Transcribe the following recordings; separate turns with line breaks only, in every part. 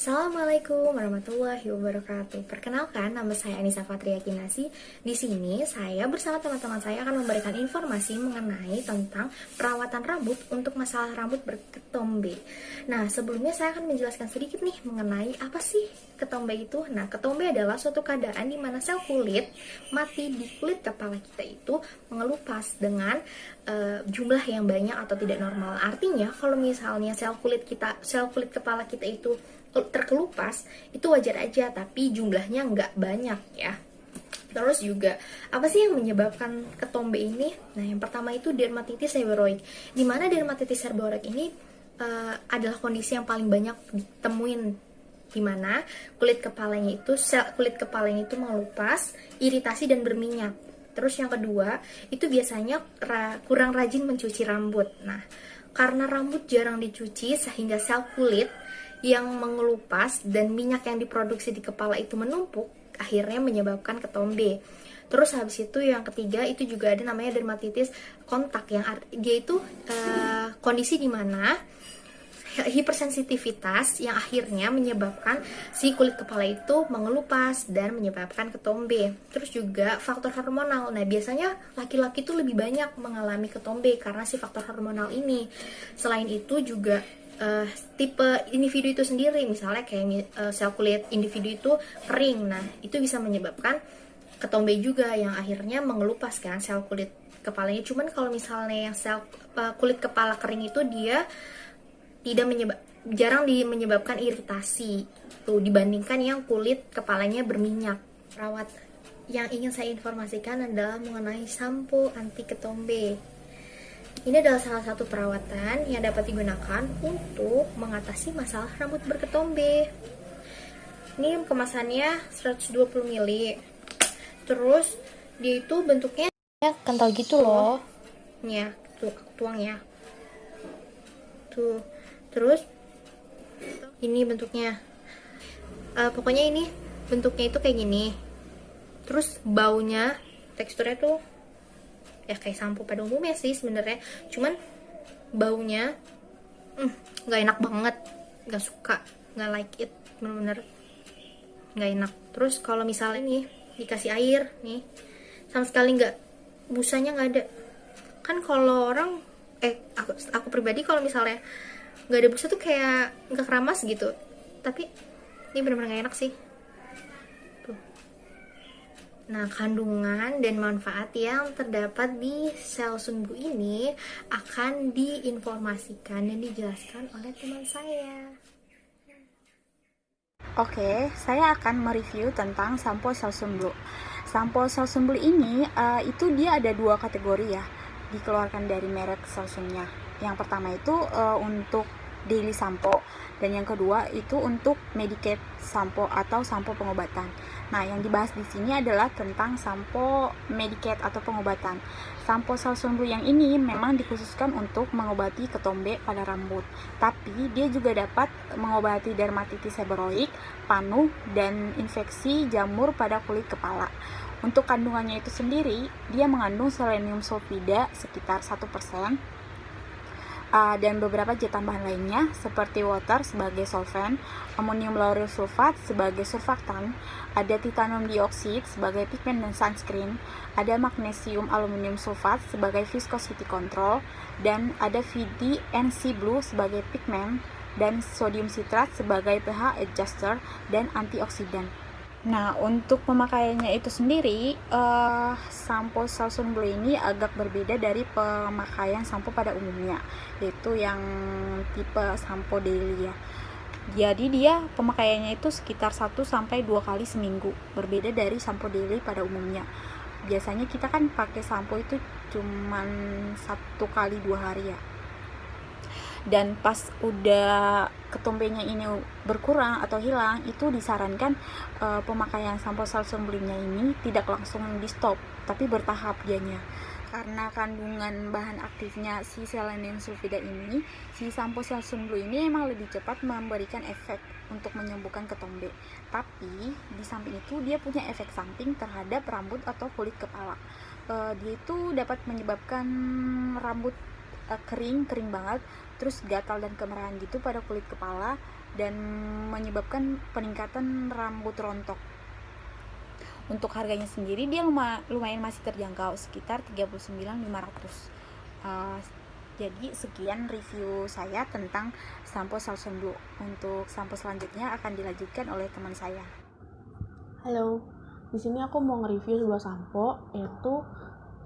Assalamualaikum warahmatullahi wabarakatuh. Perkenalkan, nama saya Anissa Fatria Kinasi. Di sini saya bersama teman-teman saya akan memberikan informasi mengenai tentang perawatan rambut untuk masalah rambut berketombe. Nah, sebelumnya saya akan menjelaskan sedikit nih mengenai apa sih ketombe itu. Nah, ketombe adalah suatu keadaan di mana sel kulit mati di kulit kepala kita itu mengelupas dengan jumlah yang banyak atau tidak normal. Artinya, kalau misalnya sel kulit kepala kita itu terkelupas, itu wajar aja, tapi jumlahnya nggak banyak ya. Terus juga, apa sih yang menyebabkan ketombe ini? Nah, yang pertama itu dermatitis seborrheic. Di mana dermatitis seborrheic ini adalah kondisi yang paling banyak ditemuin, di mana sel kulit kepalanya itu mengelupas, iritasi dan berminyak. Terus yang kedua, itu biasanya kurang rajin mencuci rambut. Nah, karena rambut jarang dicuci sehingga sel kulit yang mengelupas dan minyak yang diproduksi di kepala itu menumpuk, akhirnya menyebabkan ketombe. Terus habis itu yang ketiga itu juga ada namanya dermatitis kontak, yang dia itu kondisi di mana hipersensitivitas yang akhirnya menyebabkan si kulit kepala itu mengelupas dan menyebabkan ketombe. Terus juga faktor hormonal. Nah, biasanya laki-laki itu lebih banyak mengalami ketombe karena si faktor hormonal ini. Selain itu juga tipe individu itu sendiri, misalnya kayak sel kulit individu itu kering. Nah, itu bisa menyebabkan ketombe juga yang akhirnya mengelupas kan sel kulit kepalanya. Cuman kalau misalnya yang sel kulit kepala kering itu dia jarang menyebabkan iritasi tuh dibandingkan yang kulit kepalanya berminyak. Perawat yang ingin saya informasikan adalah mengenai sampo anti ketombe. Ini adalah salah satu perawatan yang dapat digunakan untuk mengatasi masalah rambut berketombe. Ini kemasannya 120 ml. Terus dia itu bentuknya kental gitu loh. Nih, tuh tuang ya. Tuh. Terus ini bentuknya. Pokoknya ini bentuknya itu kayak gini. Terus baunya, teksturnya tuh ya kayak sampo pada umumnya sih sebenarnya. Cuman baunya nggak enak banget, nggak suka, nggak like it, bener-bener nggak enak. Terus kalau misalnya nih dikasih air nih, sama sekali nggak, busanya nggak ada. Kan kalau orang aku pribadi kalau misalnya nggak ada busa tuh kayak nggak keramas gitu, tapi ini benar-benar nggak enak sih tuh. Nah, kandungan dan manfaat yang terdapat di sel sumbu ini akan diinformasikan dan dijelaskan oleh teman saya.
Oke, saya akan mereview tentang sampo Selsun Blue. Sampo Selsun Blue ini itu dia ada dua kategori ya, dikeluarkan dari merek Selsunnya. Yang pertama itu untuk daily sampo, dan yang kedua itu untuk medicated sampo atau sampo pengobatan. Nah, yang dibahas di sini adalah tentang sampo medicated atau pengobatan. Sampo Selsun Blue yang ini memang dikhususkan untuk mengobati ketombe pada rambut, tapi dia juga dapat mengobati dermatitis seborrheic, panu, dan infeksi jamur pada kulit kepala. Untuk kandungannya itu sendiri, dia mengandung selenium sulfida sekitar 1%, dan beberapa zat tambahan lainnya seperti water sebagai solvent, amonium lauryl sulfat sebagai surfaktan, ada titanium dioxide sebagai pigment dan sunscreen, ada magnesium aluminium sulfat sebagai viscosity control, dan ada VDNC Blue sebagai pigment, dan sodium citrat sebagai pH adjuster dan antioksidan. Nah, untuk pemakaiannya itu sendiri, sampo Selsun Blue ini agak berbeda dari pemakaian sampo pada umumnya, yaitu yang tipe sampo daily ya. Jadi dia pemakaiannya itu sekitar 1-2 kali seminggu, berbeda dari sampo daily pada umumnya. Biasanya kita kan pakai sampo itu cuman 1 kali 2 hari ya. Dan pas udah ketombenya ini berkurang atau hilang, itu disarankan pemakaian sampo Selsun Blue-nya ini tidak langsung di stop, tapi bertahap dianya. Karena kandungan bahan aktifnya si selenium sulfida ini, si sampo Selsun Blue ini emang lebih cepat memberikan efek untuk menyembuhkan ketombe. Tapi di samping itu dia punya efek samping terhadap rambut atau kulit kepala. Dia itu dapat menyebabkan rambut kering banget, terus gatal dan kemerahan gitu pada kulit kepala, dan menyebabkan peningkatan rambut rontok. Untuk harganya sendiri dia lumayan masih terjangkau, sekitar 39.500. Jadi sekian review saya tentang sampo Southern Blue. Untuk sampo selanjutnya akan dilanjutkan oleh teman saya.
Halo, di sini aku mau nge-review sebuah sampo, yaitu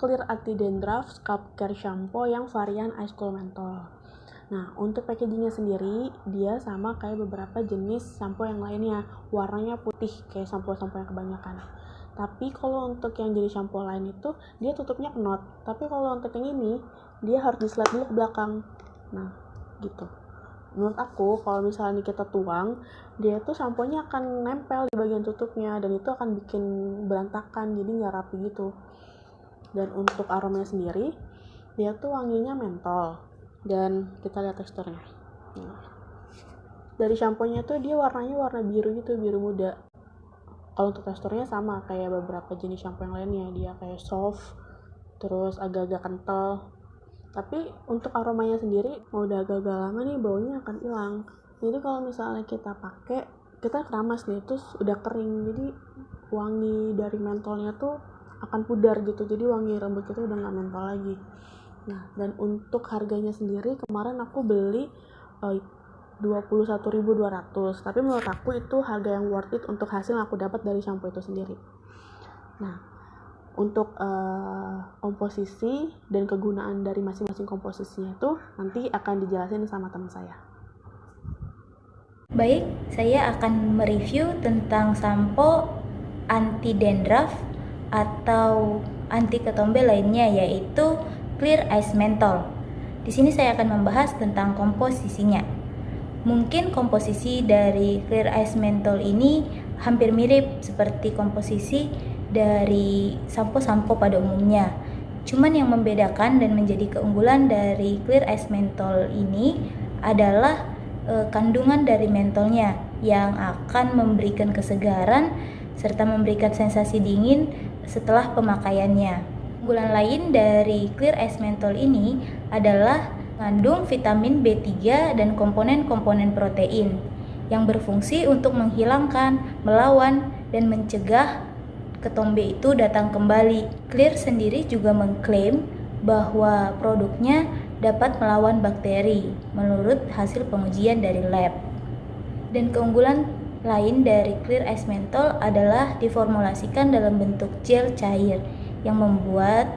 Clear Anti Dandruff Scalp Care Shampoo yang varian Ice Cool Menthol. Nah, untuk packagingnya sendiri, dia sama kayak beberapa jenis sampo yang lainnya. Warnanya putih, kayak sampo-sampo yang kebanyakan. Tapi kalau untuk yang jenis shampoo lain itu, dia tutupnya knot. Tapi kalau untuk yang ini, dia harus di-slide dulu ke belakang. Nah, gitu. Menurut aku, kalau misalnya kita tuang, dia tuh samponya akan nempel di bagian tutupnya, dan itu akan bikin berantakan, jadi nggak rapi gitu. Dan untuk aromanya sendiri, dia tuh wanginya mentol. Dan kita lihat teksturnya. Nah, dari shamponya tuh dia warnanya warna biru gitu, biru muda. Kalau untuk teksturnya sama kayak beberapa jenis shampoo yang lainnya, dia kayak soft, terus agak-agak kental. Tapi untuk aromanya sendiri, mau udah agak-agak lama nih baunya akan hilang. Jadi kalau misalnya kita pakai, kita keramas nih, terus udah kering, jadi wangi dari mentolnya tuh akan pudar gitu, jadi wangi rambut kita udah nggak mentol lagi. Nah, dan untuk harganya sendiri kemarin aku beli 21.200, tapi menurut aku itu harga yang worth it untuk hasil yang aku dapat dari shampoo itu sendiri. Nah, untuk komposisi dan kegunaan dari masing-masing komposisinya itu nanti akan dijelasin sama teman saya.
Baik, saya akan mereview tentang sampo anti dandruff atau anti ketombe lainnya, yaitu Clear Ice Menthol. Di sini saya akan membahas tentang komposisinya. Mungkin komposisi dari Clear Ice Menthol ini hampir mirip seperti komposisi dari sampo-sampo pada umumnya. Cuman yang membedakan dan menjadi keunggulan dari Clear Ice Menthol ini adalah kandungan dari mentolnya yang akan memberikan kesegaran serta memberikan sensasi dingin setelah pemakaiannya. Keunggulan lain dari Clear Ice Menthol ini adalah mengandung vitamin B3 dan komponen-komponen protein yang berfungsi untuk menghilangkan, melawan, dan mencegah ketombe itu datang kembali. Clear sendiri juga mengklaim bahwa produknya dapat melawan bakteri menurut hasil pengujian dari lab. Dan keunggulan lain dari Clear Ice Menthol adalah diformulasikan dalam bentuk gel cair yang membuat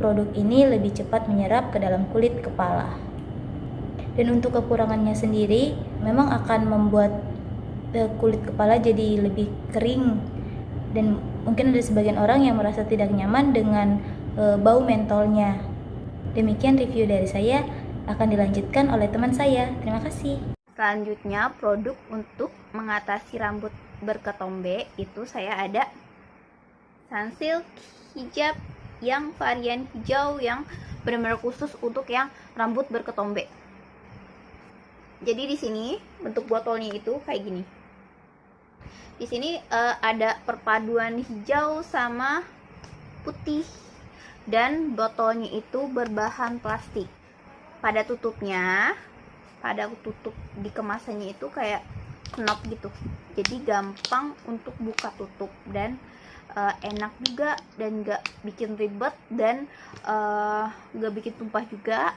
produk ini lebih cepat menyerap ke dalam kulit kepala. Dan untuk kekurangannya sendiri memang akan membuat kulit kepala jadi lebih kering, dan mungkin ada sebagian orang yang merasa tidak nyaman dengan bau mentolnya. Demikian review dari saya, akan dilanjutkan oleh teman saya. Terima kasih.
Selanjutnya, produk untuk mengatasi rambut berketombe itu saya ada Sunsilk Hijab yang varian hijau yang benar-benar khusus untuk yang rambut berketombe. Jadi di sini bentuk botolnya itu kayak gini. Di sini ada perpaduan hijau sama putih, dan botolnya itu berbahan plastik. Pada tutupnya, pada tutup di kemasannya itu kayak knop gitu. Jadi gampang untuk buka tutup dan enak juga, dan gak bikin ribet, dan gak bikin tumpah juga.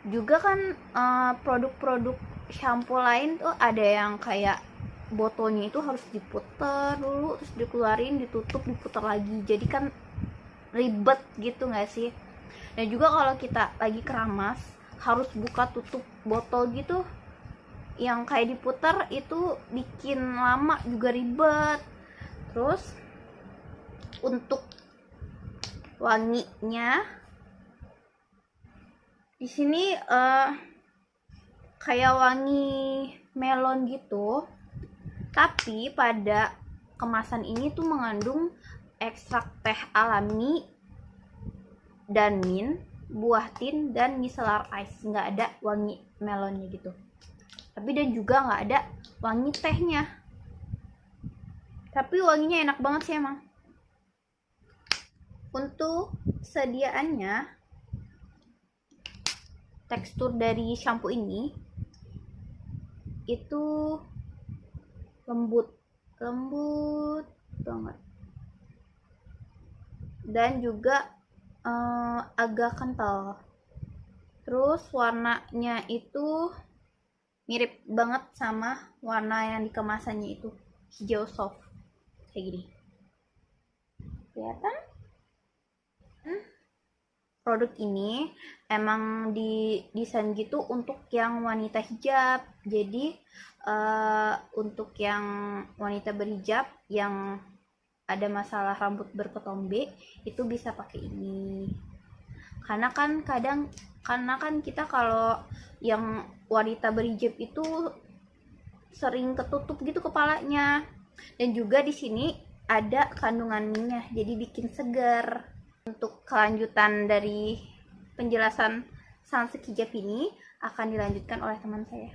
Juga kan produk-produk shampoo lain tuh ada yang kayak botolnya itu harus diputer dulu, terus dikeluarin, ditutup, diputer lagi. Jadi kan ribet gitu gak sih? Dan juga kalau kita lagi keramas harus buka tutup botol gitu, yang kayak diputer itu bikin lama juga ribet. Terus untuk wanginya di sini kayak wangi melon gitu, tapi pada kemasan ini tuh mengandung ekstrak teh alami dan mint, buah tin, dan micellar ice. Nggak ada wangi melonnya gitu, tapi dan juga nggak ada wangi tehnya, tapi wanginya enak banget sih emang. Untuk sediaannya tekstur dari shampoo ini itu lembut banget, dan juga agak kental. Terus warnanya itu mirip banget sama warna yang di kemasannya itu, hijau soft kayak gini. Kelihatan? Produk ini emang didesain gitu untuk yang wanita hijab. Jadi untuk yang wanita berhijab yang ada masalah rambut berketombe itu bisa pakai ini. Karena kan kita kalau yang wanita berhijab itu sering ketutup gitu kepalanya. Dan juga di sini ada kandungan minyak, jadi bikin segar. Untuk kelanjutan dari penjelasan sunsilk hijab ini akan dilanjutkan oleh teman saya.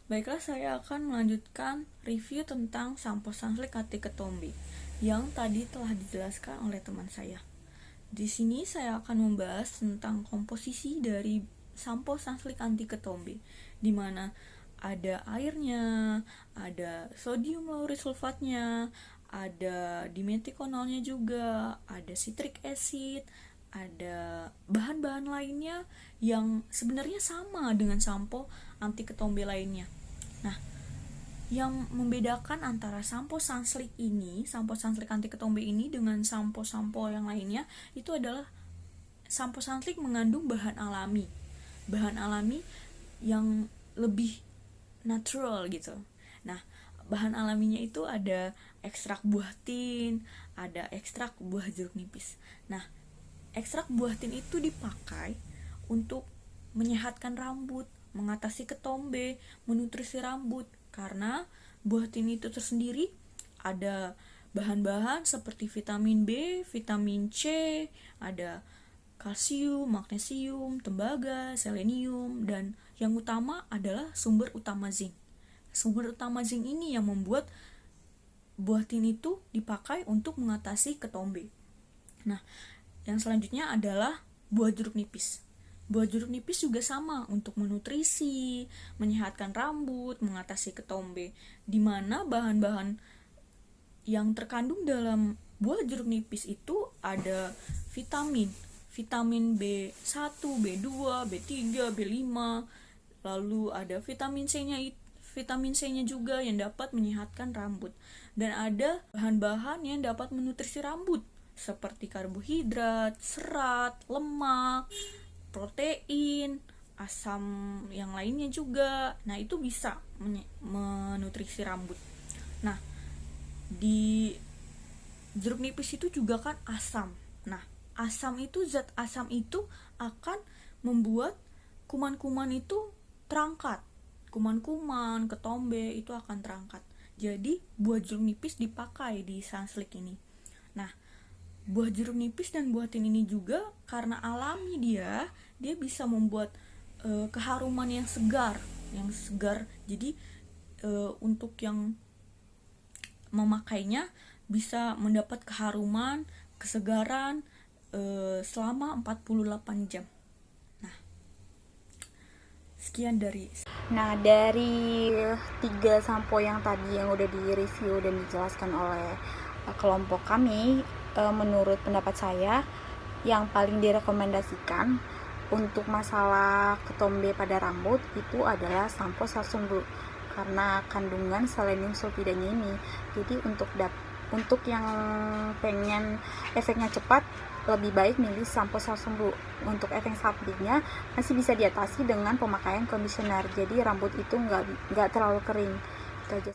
Baiklah, saya akan melanjutkan review tentang sampo sunsilk anti ketombe yang tadi telah dijelaskan oleh teman saya. Di sini saya akan membahas tentang komposisi dari sampo sunsilk anti ketombe, di mana ada airnya, ada sodium lauryl sulfatnya, ada dimetikonolnya juga, ada citric acid, ada bahan-bahan lainnya yang sebenarnya sama dengan sampo anti ketombe lainnya. Nah, yang membedakan antara sampo sunsilk anti ketombe ini dengan sampo-sampo yang lainnya itu adalah sampo sunsilk mengandung bahan alami yang lebih natural gitu. Nah, bahan alaminya itu ada ekstrak buah tin, ada ekstrak buah jeruk nipis. Nah, ekstrak buah tin itu dipakai untuk menyehatkan rambut, mengatasi ketombe, menutrisi rambut. Karena buah tin itu tersendiri ada bahan-bahan seperti vitamin B, vitamin C, ada kalsium, magnesium, tembaga, selenium, dan yang utama adalah sumber utama zinc. Sumber utama zinc ini yang membuat buah tin itu dipakai untuk mengatasi ketombe. Nah, yang selanjutnya adalah buah jeruk nipis. Buah jeruk nipis juga sama untuk menutrisi, menyehatkan rambut, mengatasi ketombe. Di mana bahan-bahan yang terkandung dalam buah jeruk nipis itu ada vitamin B1, B2, B3, B5, lalu ada vitamin C-nya juga yang dapat menyehatkan rambut. Dan ada bahan-bahan yang dapat menutrisi rambut seperti karbohidrat, serat, lemak, protein, asam yang lainnya juga. Nah, itu bisa menutrisi rambut. Nah, di jeruk nipis itu juga kan asam. Nah, zat asam itu akan membuat kuman-kuman itu terangkat. Kuman-kuman, ketombe itu akan terangkat. Jadi, buah jeruk nipis dipakai di sunsilk ini. Nah, buah jeruk nipis dan buah tin ini juga karena alami dia bisa membuat keharuman yang segar. Jadi, untuk yang memakainya bisa mendapat keharuman, kesegaran selama 48 jam. Sekian dari
3 sampo yang tadi yang udah di-review dan dijelaskan oleh kelompok kami, menurut pendapat saya yang paling direkomendasikan untuk masalah ketombe pada rambut itu adalah sampo Salsum Blue karena kandungan selenium sulfidanya ini. Jadi untuk yang pengen efeknya cepat, lebih baik milih sampo Salsum Blue. Untuk efek sampingnya masih bisa diatasi dengan pemakaian conditioner, jadi rambut itu nggak terlalu kering. Itu aja.